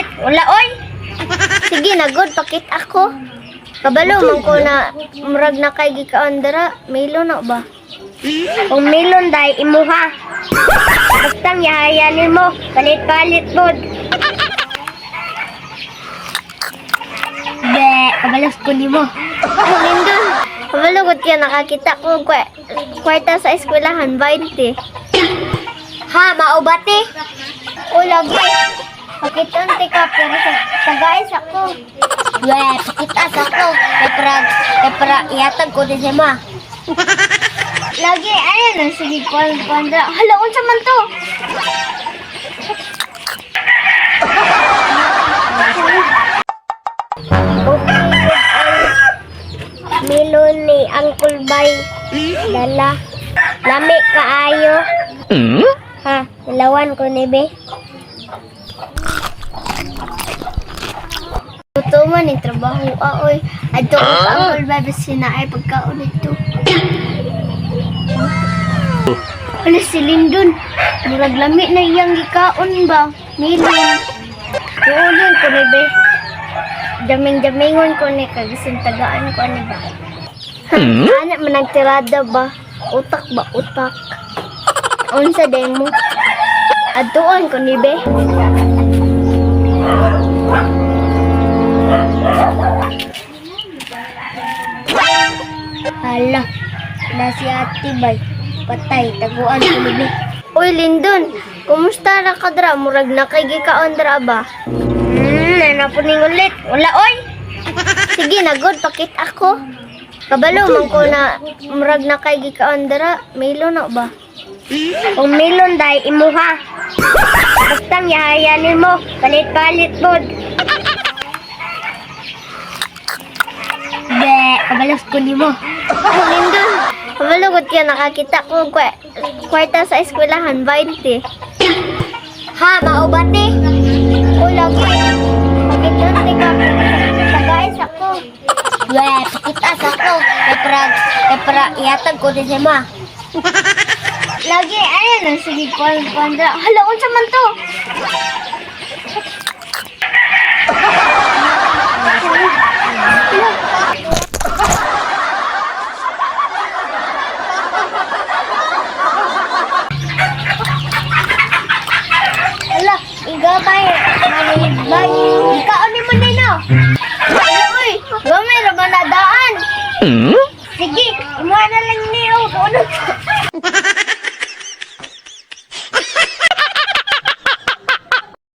ulit. Wala, oy. Sige na, good. Pakit ako. Kabalo, man ko na murag na kay gikaon dara. Milo na ba? Kung milon day, imuha. Basta yahayanin mo. Palit-palit, bod. Be, kabalos ko ni mo. Lindon, kabalo ko kaya nakakita ko kwarta sa eskwelahan, 20. Ha, maubati? O, lagi. Pakitunti ka, pero tagais ako. Yeah, pakitas ako. Kaya ihatag ko din siya, ma. Lagi, ayan, sige, kwanda. Hala, unsa man to? Okay, milon ni Uncle Bay. Dala. Lami kaayo. Ha, ilawan ko ni be. Ito man yung trabaho. Oy, ato ko Uncle Bay sinaay pagkaon ito. Ano si Lindon? Murag lami na iyang gikaon ba? Milon. Tuulin ko ni be. Daming-damingon ko ni kagisintagaan ko ni ba? Anak managtirada ba? Utak ba? Utak. Unsa day mo? Atuon ko ni be. Hala, na si Ate Bay. Patay, taguan ko ni be. Uy, Lindon, kumusta na ka dra? Murag na kay gikaon dra ba? Nanapuning ulit. Wala, oy. Sige na, good. Pakit ako. Kabalo, man ko na murag na kay gikaon dra. Milo na ba? Kung milon day, imuha. Basta yahayanin mo. Palit-palit, bod. Be, kabalos ko ni mo. Lindon, kabalo ko kaya nakakita ko kwarta sa eskwelahan, 20. Ha, maubati? O, lagi. Pakitunti ka, tagais ako. Yeah, pakitas ako. Kaya ihatag ko din siya, ma. Lagi, ayan, sige, kwanda. Hala, unsa man to? Hala, igabay, manibay. Ikaon ni mo nino. Uy, gamay ra ba na daan?